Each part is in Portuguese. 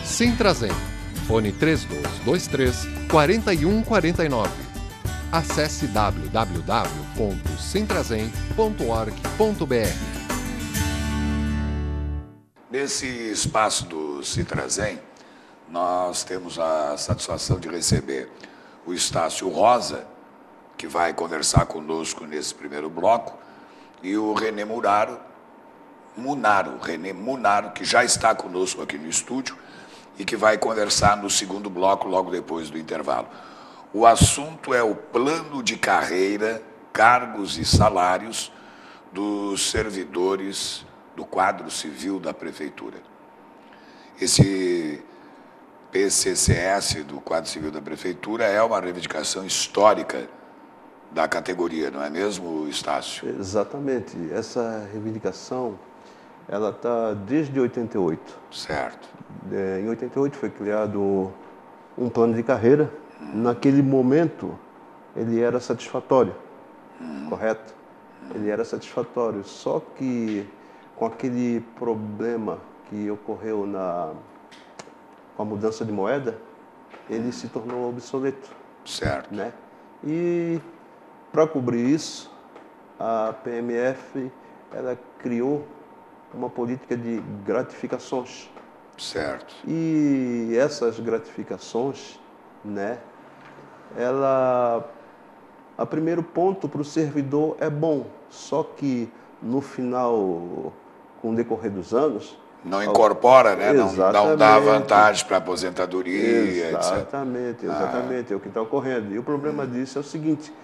Sintrazem, fone 3223-4149. Acesse www.sintrazem.org.br. Nesse espaço do Sintrazem, nós temos a satisfação de receber o Estácio Rosa, que vai conversar conosco nesse primeiro bloco, e o René Munaro, que já está conosco aqui no estúdio e que vai conversar no segundo bloco, logo depois do intervalo. O assunto é o plano de carreira, cargos e salários dos servidores do quadro civil da Prefeitura. Esse PCCS do quadro civil da Prefeitura é uma reivindicação histórica da categoria, não é mesmo, Estácio? Exatamente. Essa reivindicação, ela está desde 88. Certo. Em 88 foi criado um plano de carreira. Naquele momento, ele era satisfatório, correto? Ele era satisfatório, só que com aquele problema que ocorreu com a mudança de moeda, ele se tornou obsoleto. Certo. Né? E para cobrir isso, a PMF ela criou uma política de gratificações. Certo. E essas gratificações, né, a primeiro ponto para o servidor é bom, só que no final, com o decorrer dos anos... Não incorpora, né? Não dá vantagem para a aposentadoria, exatamente, etc. Exatamente, é o que está ocorrendo. E o problema disso é o seguinte,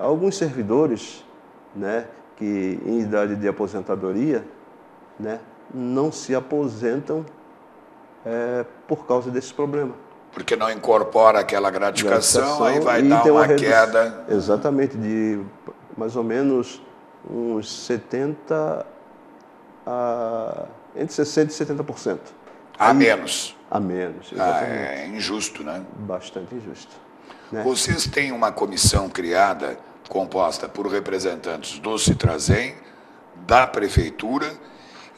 alguns servidores, né, que em idade de aposentadoria, né, não se aposentam por causa desse problema. Porque não incorpora aquela gratificação, aí vai dar uma queda. Exatamente, de mais ou menos uns 70% entre 60% e 70%. A menos. A menos, exatamente. É injusto, né? Bastante injusto. Né? Vocês têm uma comissão criada, composta por representantes do Sintrazem, da Prefeitura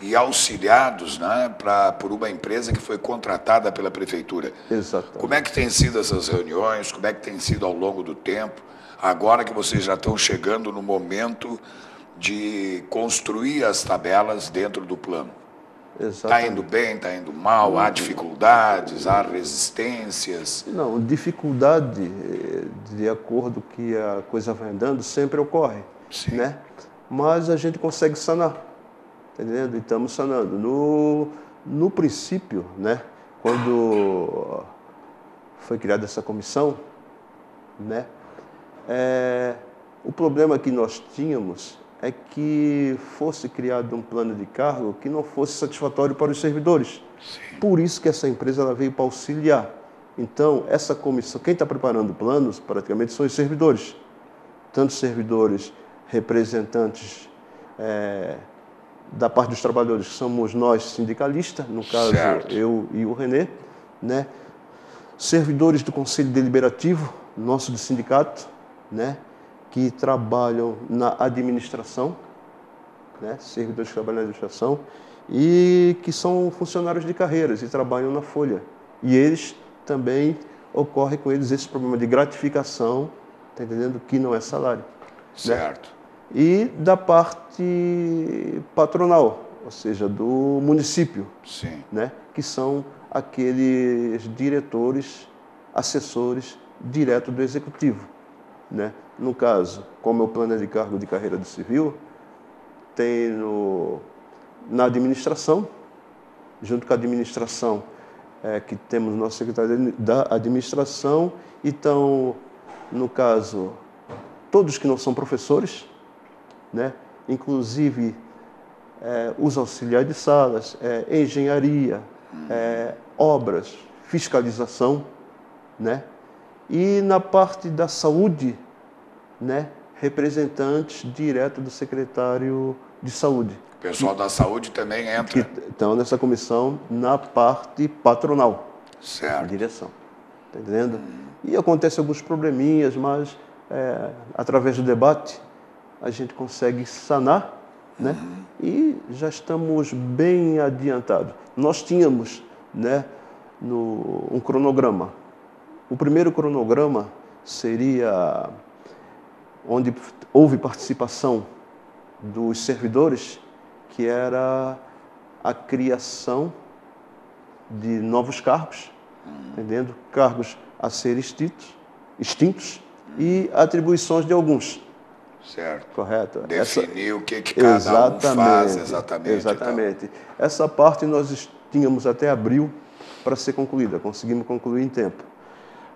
e auxiliados, né, por uma empresa que foi contratada pela Prefeitura. Exatamente. Como é que tem sido essas reuniões? Como é que tem sido ao longo do tempo? Agora que vocês já estão chegando no momento de construir as tabelas dentro do plano. Está indo bem, está indo mal, há dificuldades, há resistências? Não, dificuldade, de acordo que a coisa vai andando, sempre ocorre. Sim. Né? Mas a gente consegue sanar, tá entendendo? E estamos sanando. No princípio, né, quando foi criada essa comissão, né, o problema que nós tínhamos é que fosse criado um plano de cargo que não fosse satisfatório para os servidores. Sim. Por isso que essa empresa ela veio para auxiliar. Então, essa comissão, quem está preparando planos, praticamente são os servidores. Tanto servidores representantes da parte dos trabalhadores, que somos nós sindicalistas, no caso certo. Eu e o René, né? Servidores do Conselho Deliberativo, nosso do sindicato, né? Que trabalham na administração, né? Servidores que trabalham na administração, e que são funcionários de carreiras e trabalham na folha. E eles também ocorre com eles esse problema de gratificação, tá entendendo? Que não é salário. Certo. Né? E da parte patronal, ou seja, do município. Sim. Né? Que são aqueles diretores, assessores direto do executivo. Né? No caso, como é o plano de cargo de carreira do civil, tem na administração, junto com a administração, que temos nosso secretário da administração, então, no caso, todos que não são professores, né? Inclusive os auxiliares de salas, engenharia, obras, fiscalização, né? E na parte da saúde, né, representantes direto do secretário de saúde. O pessoal da saúde também entra. Que estão nessa comissão na parte patronal. Certo. Direção. Está entendendo? E acontecem alguns probleminhas, mas através do debate a gente consegue sanar, né? E já estamos bem adiantados. Nós tínhamos né, um cronograma. O primeiro cronograma seria onde houve participação dos servidores, que era a criação de novos cargos, entendendo? Cargos a serem extintos e atribuições de alguns. Certo. Correto? Definir o que cada um faz exatamente. Exatamente. Então. Essa parte nós tínhamos até abril para ser concluída, conseguimos concluir em tempo.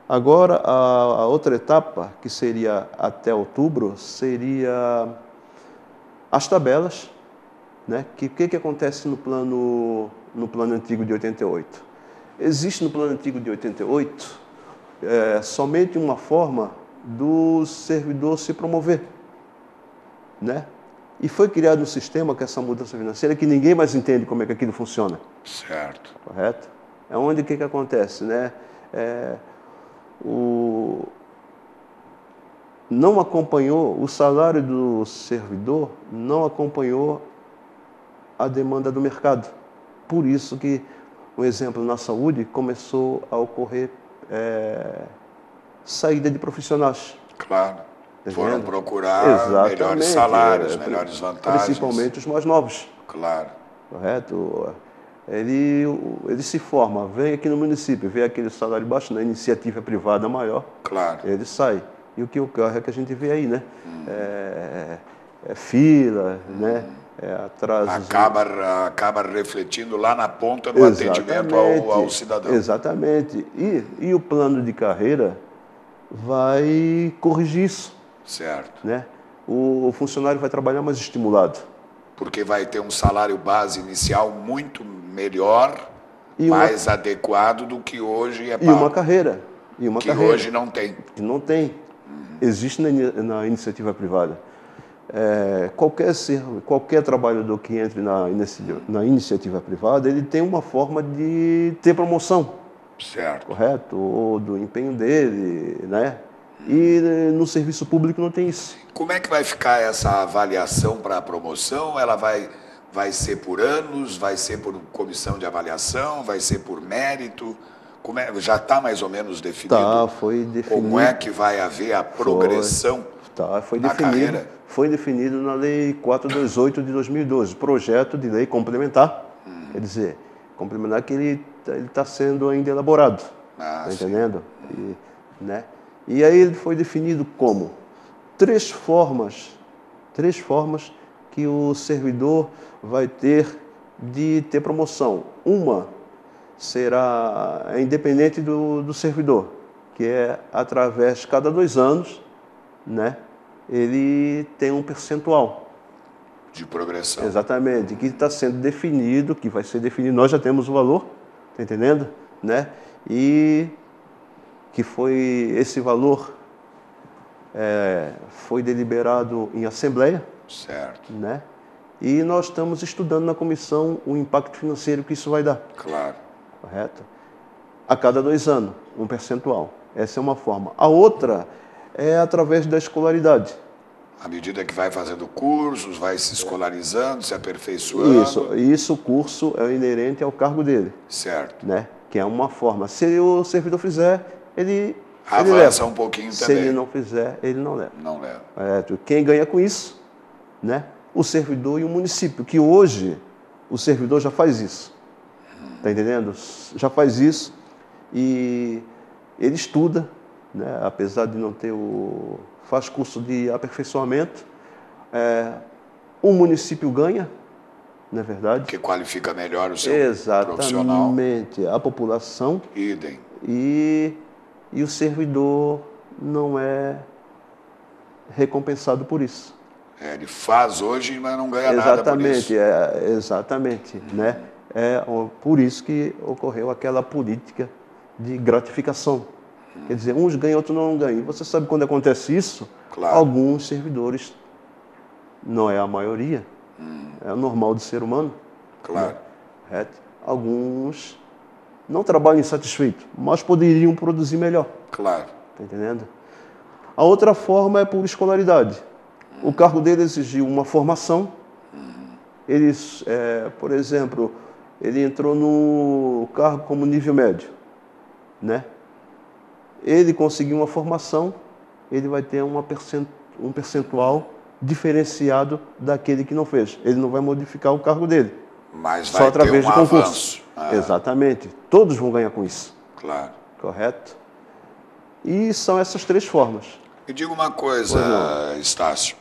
Agora, a outra etapa, que seria até outubro, seria as tabelas, né? O que acontece no plano antigo de 88? Existe no plano antigo de 88 somente uma forma do servidor se promover, né? E foi criado um sistema com essa mudança financeira que ninguém mais entende como é que aquilo funciona. Certo. Correto? É onde o que acontece, né? Não acompanhou, o salário do servidor não acompanhou a demanda do mercado. Por isso que, um exemplo, na saúde começou a ocorrer saída de profissionais. Claro. Foram Entendendo? procurar melhores salários, melhores vantagens. Principalmente os mais novos. Claro. Correto? Ele se forma, vem aqui no município, vê aquele salário baixo na iniciativa privada maior, claro. Ele sai. E o que ocorre é que a gente vê aí, né? Fila, né? Atrasos. Acaba refletindo lá na ponta no atendimento ao cidadão. Exatamente. E o plano de carreira vai corrigir isso. Certo. Né? O funcionário vai trabalhar mais estimulado. Porque vai ter um salário base inicial muito melhor, mais adequado do que hoje é pago. E uma carreira. Que hoje não tem. Que não tem. Existe na iniciativa privada. Qualquer trabalhador que entre na iniciativa privada, ele tem uma forma de ter promoção. Certo. Correto? Ou do empenho dele, né? E no serviço público não tem isso. Como é que vai ficar essa avaliação para a promoção? Ela vai ser por anos? Vai ser por comissão de avaliação? Vai ser por mérito? Já está mais ou menos definido? Tá, foi definido. Como é que vai haver a progressão na carreira? Foi definido na Lei 428 de 2012, projeto de lei complementar. Quer dizer, complementar que ele está sendo ainda elaborado. Está entendendo? Né? E aí ele foi definido como três formas que o servidor vai ter de ter promoção. Uma será independente do servidor, que é através, cada 2 anos, né, ele tem um percentual. De progressão. Exatamente, que está sendo definido, que vai ser definido, nós já temos o valor, está entendendo? Né? E que esse valor foi deliberado em assembleia. Certo. Né? E nós estamos estudando na comissão o impacto financeiro que isso vai dar. Claro. Correto? A cada 2 anos, um percentual. Essa é uma forma. A outra é através da escolaridade. À medida que vai fazendo cursos, vai se escolarizando, se aperfeiçoando. Isso o curso é inerente ao cargo dele. Certo. Né? Que é uma forma. Se o servidor fizer, ele avança um pouquinho também. Se ele não fizer, ele não leva. Não leva. Quem ganha com isso, né? O servidor e o município, que hoje o servidor já faz isso. Está entendendo? Já faz isso e ele estuda, né? Apesar de não ter faz curso de aperfeiçoamento. O município ganha, não é verdade? Porque qualifica melhor o seu profissional. Exatamente. A população. Idem. E o servidor não é recompensado por isso. Ele faz hoje, mas não ganha nada por isso. Exatamente. Né? Por isso que ocorreu aquela política de gratificação. Quer dizer, uns ganham, outros não ganham. E você sabe quando acontece isso? Claro. Alguns servidores, não é a maioria, é normal do ser humano. Claro. Né? Alguns não trabalham insatisfeitos, mas poderiam produzir melhor. Claro. Está entendendo? A outra forma é por escolaridade. O cargo dele exigiu uma formação. Eles, por exemplo, ele entrou no cargo como nível médio, né? Ele conseguiu uma formação, ele vai ter um percentual diferenciado daquele que não fez. Ele não vai modificar o cargo dele. Mas só vai através ter um de concurso. avanço. Exatamente. Todos vão ganhar com isso. Claro. Correto? E são essas 3 formas. Me diga uma coisa, Estácio.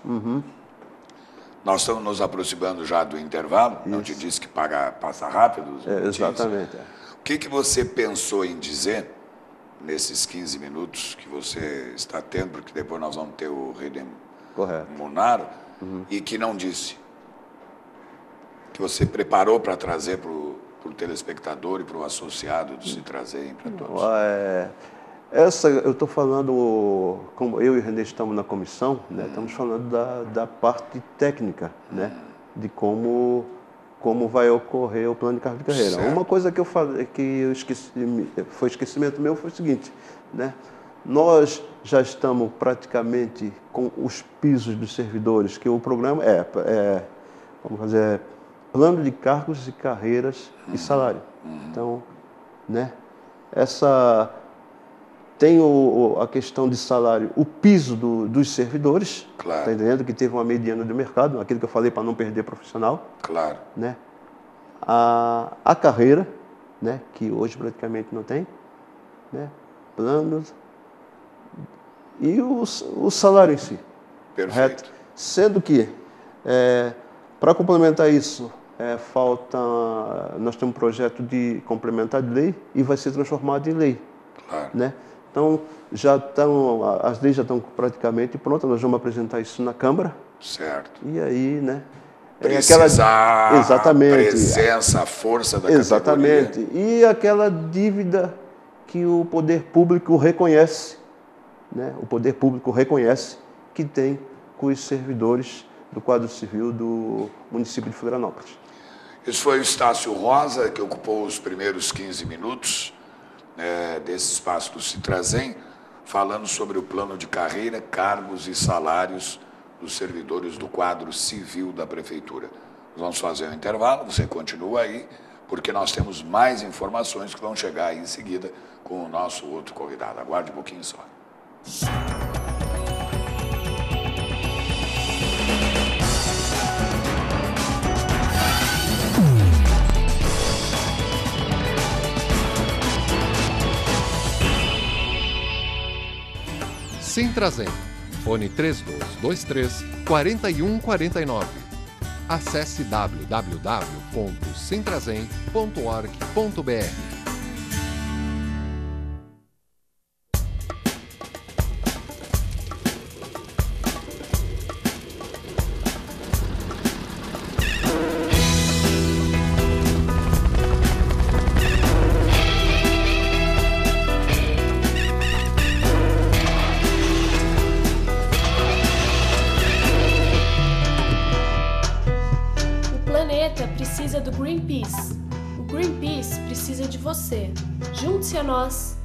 Nós estamos nos aproximando já do intervalo. Isso. Não te disse que passa rápido? Exatamente. O que você pensou em dizer nesses 15 minutos que você está tendo, porque depois nós vamos ter o Redem Munaro, e que não disse? Que você preparou para trazer para o telespectador e para o associado de se trazerem para todos? Eu estou falando, como eu e o René estamos na comissão, né, estamos falando da parte técnica, né, de como vai ocorrer o plano de cargo de carreira. Certo. Uma coisa que eu falei, que eu esqueci, foi esquecimento meu, foi o seguinte, né, nós já estamos praticamente com os pisos dos servidores, que o programa vamos fazer, plano de cargos e carreiras e salário. Então, né, tem a questão de salário, o piso dos servidores, claro. Está entendendo? Que teve uma mediana de mercado, aquilo que eu falei para não perder profissional. Claro. Né? A carreira, né, que hoje praticamente não tem, né, planos, e o salário em si. Perfeito. Correto? Sendo que, para complementar isso, nós temos um projeto de complementar de lei e vai ser transformado em lei. Claro. Né? Então, as leis já estão praticamente prontas, nós vamos apresentar isso na Câmara. Certo. E aí, né? Exatamente. A presença, a força da exatamente. Categoria. E aquela dívida que o poder público reconhece, né? O poder público reconhece que tem com os servidores do quadro civil do município de Florianópolis. Isso foi o Estácio Rosa, que ocupou os primeiros 15 minutos desse espaço do Citrazem, falando sobre o plano de carreira, cargos e salários dos servidores do quadro civil da Prefeitura. Nós vamos fazer um intervalo, você continua aí, porque nós temos mais informações que vão chegar aí em seguida com o nosso outro convidado. Aguarde um pouquinho só. Citrazem, fone 3223-4149. Acesse www.citrazem.org.br. Precisa do Greenpeace. O Greenpeace precisa de você. Junte-se a nós.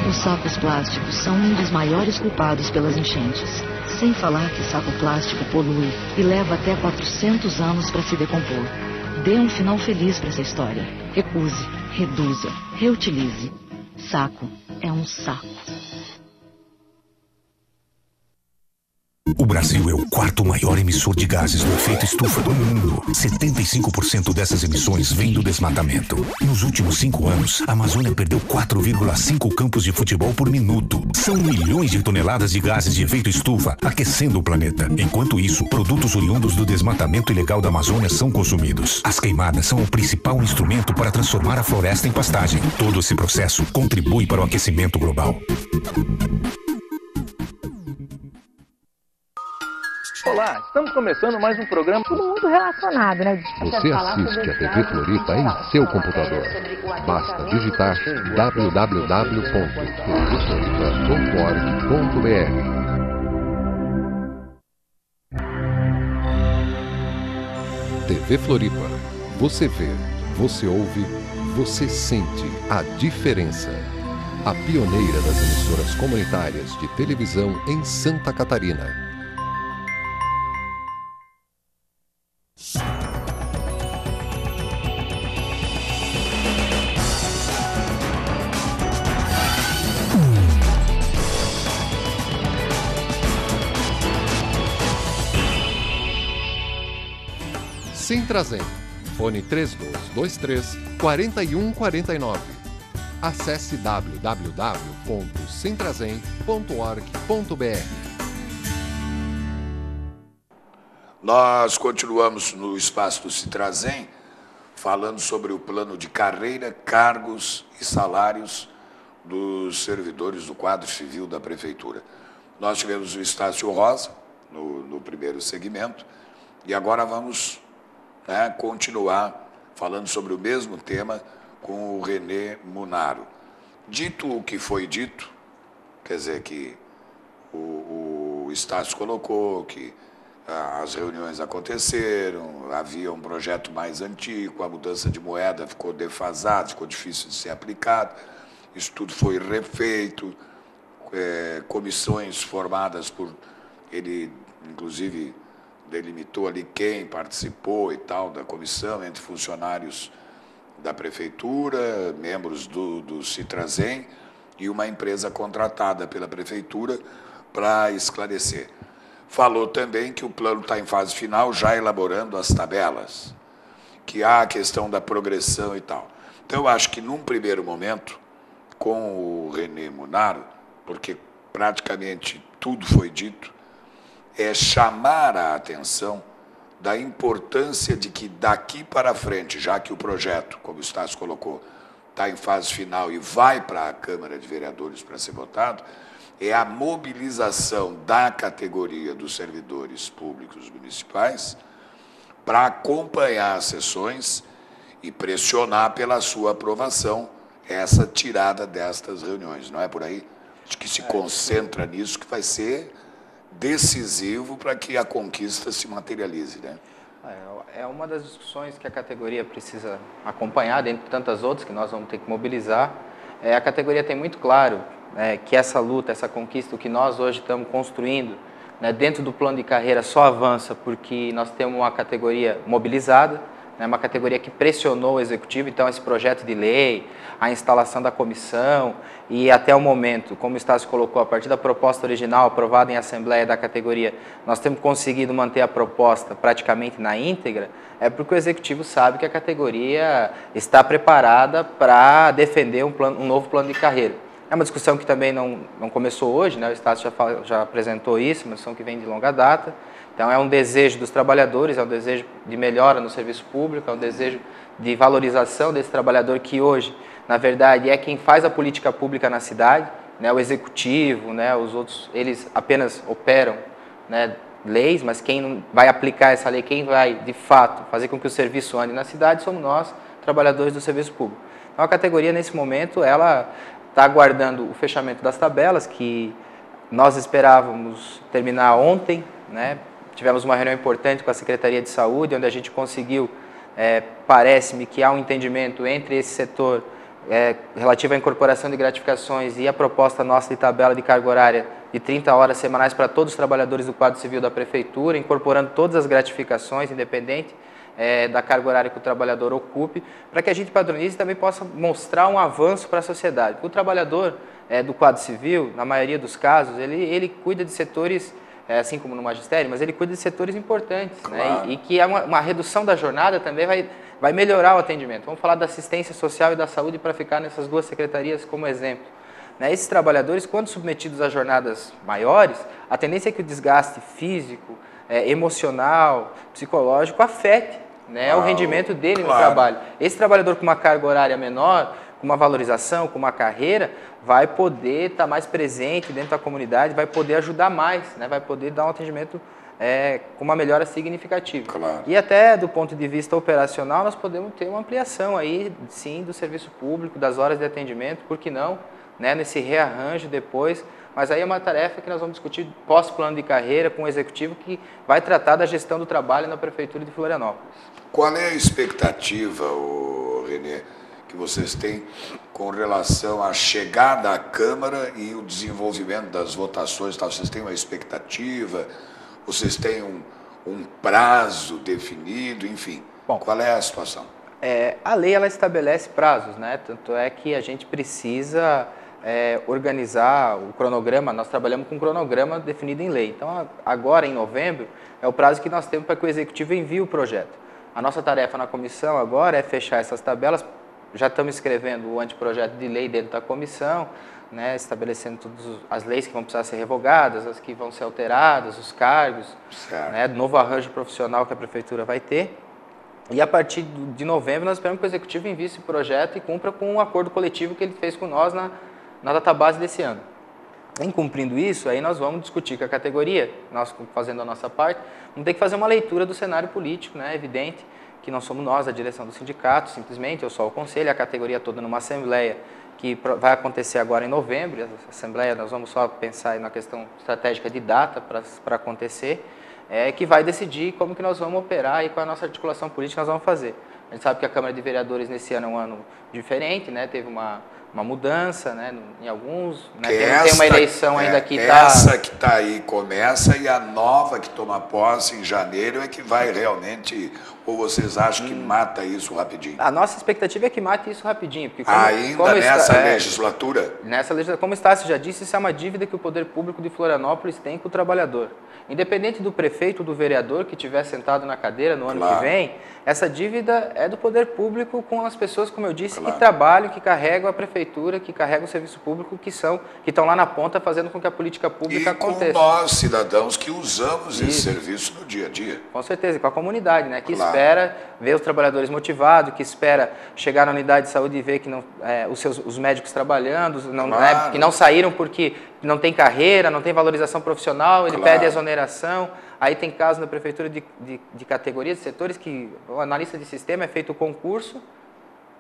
Os sacos plásticos são um dos maiores culpados pelas enchentes. Sem falar que saco plástico polui e leva até 400 anos para se decompor. Dê um final feliz para essa história. Recuse, reduza, reutilize. Saco é um saco. O Brasil é o 4º maior emissor de gases do efeito estufa do mundo. 75% dessas emissões vêm do desmatamento. Nos últimos 5 anos, a Amazônia perdeu 4,5 campos de futebol por minuto. São milhões de toneladas de gases de efeito estufa aquecendo o planeta. Enquanto isso, produtos oriundos do desmatamento ilegal da Amazônia são consumidos. As queimadas são o principal instrumento para transformar a floresta em pastagem. Todo esse processo contribui para o aquecimento global. Olá, estamos começando mais um programa. Tudo muito relacionado, né? Você assiste a TV Floripa em seu computador. Basta digitar www.tvfloripa.org.br. TV Floripa. Você vê, você ouve, você sente a diferença. A pioneira das emissoras comunitárias de televisão em Santa Catarina. Sintrazen, fone 3223-4149. Acesse www.sintrazen.org.br. Nós continuamos no espaço do Sintrazen, falando sobre o plano de carreira, cargos e salários dos servidores do quadro civil da Prefeitura. Nós tivemos o Estácio Rosa no primeiro segmento e agora vamos continuar falando sobre o mesmo tema com o René Munaro. Dito o que foi dito, quer dizer que o Estácio colocou que as reuniões aconteceram, havia um projeto mais antigo, a mudança de moeda ficou defasada, ficou difícil de ser aplicado, isso tudo foi refeito, comissões formadas por ele, inclusive delimitou ali quem participou e tal da comissão, entre funcionários da Prefeitura, membros do Sintrazen e uma empresa contratada pela Prefeitura para esclarecer. Falou também que o plano está em fase final, já elaborando as tabelas, que há a questão da progressão e tal. Então, eu acho que, num primeiro momento, com o René Munaro, porque praticamente tudo foi dito, é chamar a atenção da importância de que daqui para frente, já que o projeto, como o Estácio colocou, está em fase final e vai para a Câmara de Vereadores para ser votado, é a mobilização da categoria dos servidores públicos municipais para acompanhar as sessões e pressionar pela sua aprovação essa tirada destas reuniões. Não é por aí? Acho que se concentra nisso, que vai ser decisivo para que a conquista se materialize, né? É uma das discussões que a categoria precisa acompanhar, dentre tantas outras que nós vamos ter que mobilizar. A categoria tem muito claro que essa luta, essa conquista, o que nós hoje estamos construindo, dentro do plano de carreira só avança porque nós temos uma categoria mobilizada, uma categoria que pressionou o Executivo. Então, esse projeto de lei, a instalação da comissão e até o momento, como o Estácio colocou, a partir da proposta original aprovada em Assembleia da categoria, nós temos conseguido manter a proposta praticamente na íntegra, é porque o Executivo sabe que a categoria está preparada para defender um novo plano de carreira. É uma discussão que também não começou hoje, o Estácio já apresentou isso, uma discussão que vem de longa data. Então, é um desejo dos trabalhadores, é um desejo de melhora no serviço público, é um desejo de valorização desse trabalhador que hoje, na verdade, é quem faz a política pública na cidade, o Executivo, os outros, eles apenas operam leis, mas quem vai aplicar essa lei, quem vai, de fato, fazer com que o serviço ande na cidade, somos nós, trabalhadores do serviço público. Então, a categoria, nesse momento, ela está aguardando o fechamento das tabelas, que nós esperávamos terminar ontem, Tivemos uma reunião importante com a Secretaria de Saúde, onde a gente conseguiu, parece-me que há um entendimento entre esse setor relativo à incorporação de gratificações e a proposta nossa de tabela de carga horária de 30 horas semanais para todos os trabalhadores do quadro civil da Prefeitura, incorporando todas as gratificações, independente da carga horária que o trabalhador ocupe, para que a gente padronize e também possa mostrar um avanço para a sociedade. Porque o trabalhador do quadro civil, na maioria dos casos, ele cuida de setores, assim como no magistério, mas ele cuida de setores importantes, claro. E que uma redução da jornada também vai melhorar o atendimento. Vamos falar da assistência social e da saúde para ficar nessas duas secretarias como exemplo. Esses trabalhadores, quando submetidos a jornadas maiores, a tendência é que o desgaste físico, emocional, psicológico afete o rendimento dele no trabalho. Esse trabalhador com uma carga horária menor, com uma valorização, com uma carreira, vai poder estar mais presente dentro da comunidade, vai poder ajudar mais, vai poder dar um atendimento com uma melhora significativa. Claro. E até do ponto de vista operacional, nós podemos ter uma ampliação aí, sim, do serviço público, das horas de atendimento, por que não, nesse rearranjo depois. Mas aí é uma tarefa que nós vamos discutir pós-plano de carreira com o Executivo, que vai tratar da gestão do trabalho na Prefeitura de Florianópolis. Qual é a expectativa, René, que que vocês têm com relação à chegada à Câmara e o desenvolvimento das votações? Tá? Vocês têm uma expectativa? Vocês têm um prazo definido? Enfim, Bom, qual é a situação? A lei ela estabelece prazos, né? Tanto é que a gente precisa organizar o cronograma. Nós trabalhamos com um cronograma definido em lei. Então, agora em novembro, é o prazo que nós temos para que o Executivo envie o projeto. A nossa tarefa na comissão agora é fechar essas tabelas. Já estamos escrevendo o anteprojeto de lei dentro da comissão, né, estabelecendo todas as leis que vão precisar ser revogadas, as que vão ser alteradas, os cargos, né, novo arranjo profissional que a Prefeitura vai ter. E a partir de novembro nós esperamos que o Executivo envie esse projeto e cumpra com um acordo coletivo que ele fez com nós na database desse ano. Em cumprindo isso, aí nós vamos discutir com a categoria, nós fazendo a nossa parte, vamos ter que fazer uma leitura do cenário político, né, evidente que não somos nós, a direção do sindicato, simplesmente, eu só o conselho, a categoria toda numa assembleia que vai acontecer agora em novembro. Essa assembleia nós vamos só pensar na questão estratégica de data para acontecer, que vai decidir como que nós vamos operar e qual é a nossa articulação política que nós vamos fazer. A gente sabe que a Câmara de Vereadores nesse ano é um ano diferente, né? Teve uma mudança, né? Em alguns, né? Tem uma eleição ainda que está... Essa que está aí começa e a nova que toma posse em janeiro é que vai realmente... Ou vocês acham que mata isso rapidinho? A nossa expectativa é que mate isso rapidinho. Porque ainda nessa legislatura? Nessa legislatura, como o Estácio já disse, isso é uma dívida que o poder público de Florianópolis tem com o trabalhador. Independente do prefeito ou do vereador que estiver sentado na cadeira no ano que vem, essa dívida é do poder público com as pessoas, como eu disse, que trabalham, que carregam a prefeitura, que carregam o serviço público, que estão lá na ponta fazendo com que a política pública aconteça. E com nós, cidadãos, que usamos esse serviço no dia a dia. Com certeza, com a comunidade, né? Que espera ver os trabalhadores motivados, que espera chegar na unidade de saúde e ver que os médicos trabalhando, que não saíram porque não tem carreira, não tem valorização profissional, ele pede exoneração. Aí tem casos na prefeitura de categorias, de setores que o analista de sistema é feito o concurso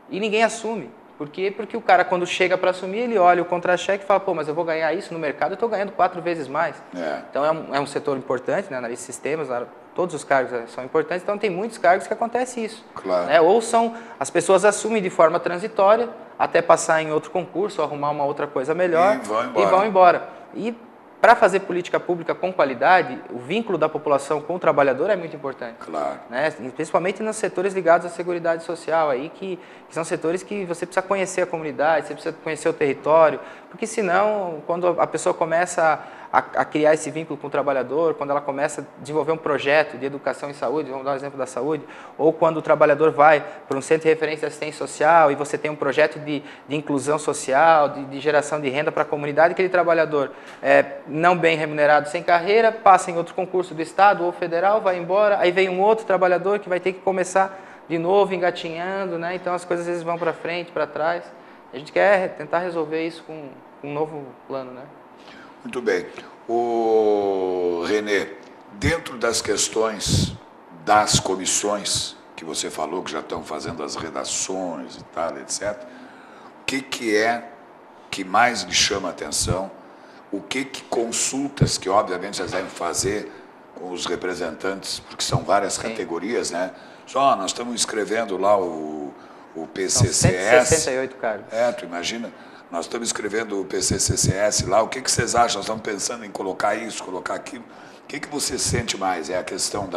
e ninguém assume. Por quê? Porque o cara, quando chega para assumir, ele olha o contra-cheque e fala, pô, mas eu vou ganhar isso no mercado, eu estou ganhando 4 vezes mais. Então é um setor importante, né? Analista de sistemas, todos os cargos são importantes, então tem muitos cargos que acontece isso. Né? Ou as pessoas assumem de forma transitória, até passar em outro concurso, arrumar uma outra coisa melhor e vão embora. E para fazer política pública com qualidade, o vínculo da população com o trabalhador é muito importante. Né? Principalmente nos setores ligados à Seguridade Social, aí, que são setores que você precisa conhecer a comunidade, você precisa conhecer o território, porque senão, quando a pessoa começa a criar esse vínculo com o trabalhador, quando ela começa a desenvolver um projeto de educação em saúde, vamos dar um exemplo da saúde, ou quando o trabalhador vai para um centro de referência de assistência social e você tem um projeto de inclusão social, de geração de renda para a comunidade, aquele trabalhador não bem remunerado, sem carreira, passa em outro concurso do Estado ou federal, vai embora, aí vem um outro trabalhador que vai ter que começar de novo, engatinhando, né? Então as coisas às vezes vão para frente, para trás. A gente quer tentar resolver isso com um novo plano, né? Muito bem. Renê, dentro das questões das comissões que você falou, que já estão fazendo as redações e tal, etc., o que é que mais lhe chama a atenção? O que consultas que, obviamente, vocês devem fazer com os representantes, porque são várias categorias, né? Nós estamos escrevendo lá o PCCS. São 168 cargos. Tu imagina? Nós estamos escrevendo o PCCS lá, o que vocês acham? Nós estamos pensando em colocar isso, colocar aquilo. O que você sente mais? É a questão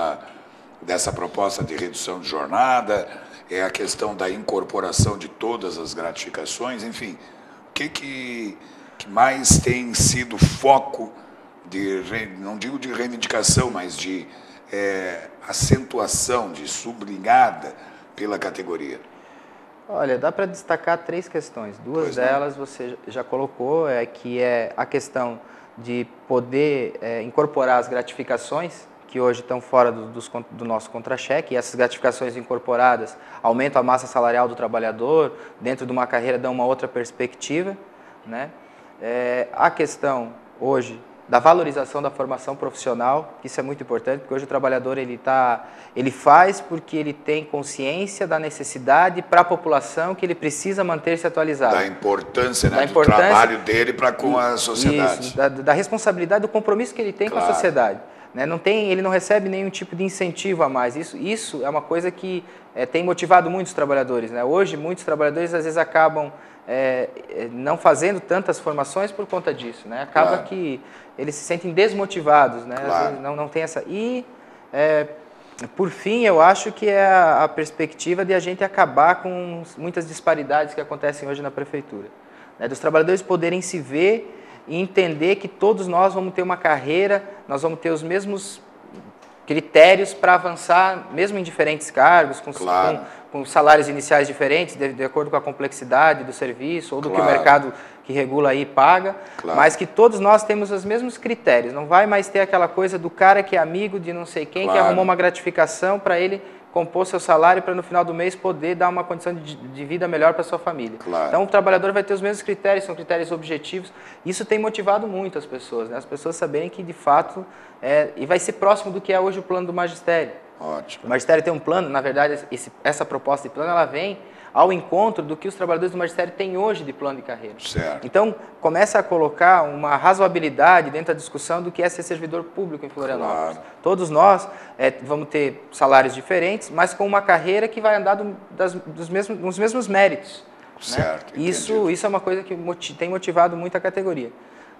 dessa proposta de redução de jornada? É a questão da incorporação de todas as gratificações? Enfim, o que mais tem sido foco não digo de reivindicação, mas de acentuação, de sublinhada pela categoria? Olha, dá para destacar 3 questões. Duas delas você já colocou, que é a questão de poder incorporar as gratificações, que hoje estão fora do nosso contra-cheque, e essas gratificações incorporadas aumentam a massa salarial do trabalhador, dentro de uma carreira dão uma outra perspectiva, né? A questão hoje da valorização da formação profissional, que isso é muito importante, porque hoje o trabalhador ele faz porque ele tem consciência da necessidade para a população que ele precisa manter-se atualizado. Da importância, né, do trabalho dele para com a sociedade. Isso, da responsabilidade, do compromisso que ele tem com a sociedade. né? Ele não recebe nenhum tipo de incentivo a mais. Isso é uma coisa que tem motivado muitos trabalhadores, né? Hoje, muitos trabalhadores às vezes acabam não fazendo tantas formações por conta disso, né? Acaba que eles se sentem desmotivados, né? Às vezes não tem essa... por fim, eu acho que é a perspectiva de a gente acabar com muitas disparidades que acontecem hoje na prefeitura, né? Dos trabalhadores poderem se ver e entender que todos nós vamos ter uma carreira, nós vamos ter os mesmos critérios para avançar, mesmo em diferentes cargos, com salários iniciais diferentes, de acordo com a complexidade do serviço ou do que o mercado que regula aí paga, mas que todos nós temos os mesmos critérios. Não vai mais ter aquela coisa do cara que é amigo de não sei quem, que arrumou uma gratificação para ele compor seu salário para no final do mês poder dar uma condição de vida melhor para sua família. Então o trabalhador vai ter os mesmos critérios, são critérios objetivos. Isso tem motivado muito as pessoas, né? As pessoas saberem que de fato e vai ser próximo do que é hoje o plano do magistério. Ótimo. O magistério tem um plano, na verdade essa proposta de plano ela vem ao encontro do que os trabalhadores do magistério têm hoje de plano de carreira. Certo. Então, começa a colocar uma razoabilidade dentro da discussão do que é ser servidor público em Florianópolis. Todos nós vamos ter salários diferentes, mas com uma carreira que vai andar nos mesmos méritos. Certo. Né? Isso é uma coisa que tem motivado muito a categoria.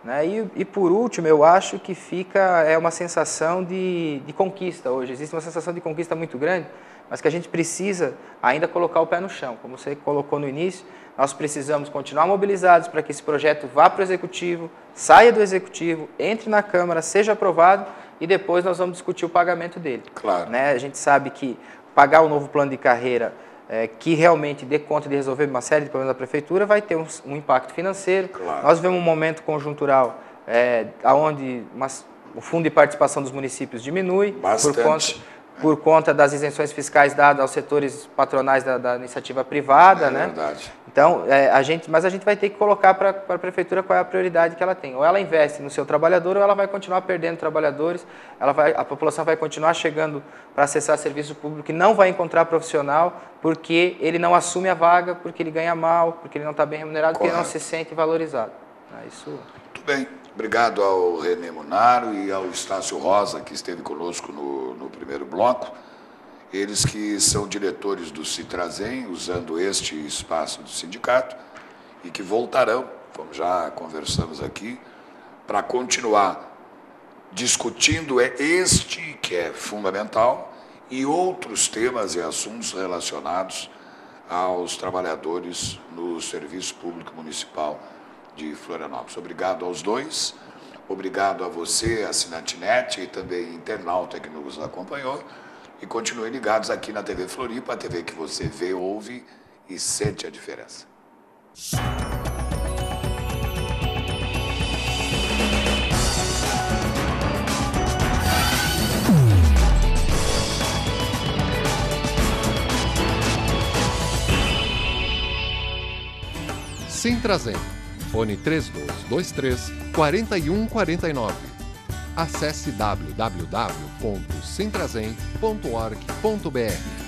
Né? E por último, eu acho que fica uma sensação de conquista hoje. Existe uma sensação de conquista muito grande, mas que a gente precisa ainda colocar o pé no chão. Como você colocou no início, nós precisamos continuar mobilizados para que esse projeto vá para o Executivo, saia do Executivo, entre na Câmara, seja aprovado e depois nós vamos discutir o pagamento dele. Claro. Né? A gente sabe que pagar o novo plano de carreira que realmente dê conta de resolver uma série de problemas da Prefeitura vai ter um impacto financeiro. Claro. Nós vivemos um momento conjuntural onde o fundo de participação dos municípios diminui por conta das isenções fiscais dadas aos setores patronais da iniciativa privada, né? Verdade. Então, mas a gente vai ter que colocar para a Prefeitura qual é a prioridade que ela tem. Ou ela investe no seu trabalhador, ou ela vai continuar perdendo trabalhadores, a população vai continuar chegando para acessar serviço público e não vai encontrar profissional porque ele não assume a vaga, porque ele ganha mal, porque ele não está bem remunerado, porque ele não se sente valorizado. Isso... Muito bem. Obrigado ao René Munaro e ao Estácio Rosa, que esteve conosco no primeiro bloco. Eles que são diretores do Citrazem, usando este espaço do sindicato, e que voltarão, como já conversamos aqui, para continuar discutindo este que é fundamental e outros temas e assuntos relacionados aos trabalhadores no Serviço Público Municipal de Florianópolis. Obrigado aos dois, obrigado a você, assinante NET, e também internauta que nos acompanhou, e continuem ligados aqui na TV Floripa, a TV que você vê, ouve e sente a diferença. Citrazem. Fone 3223-4149. Acesse www.citrazem.org.br.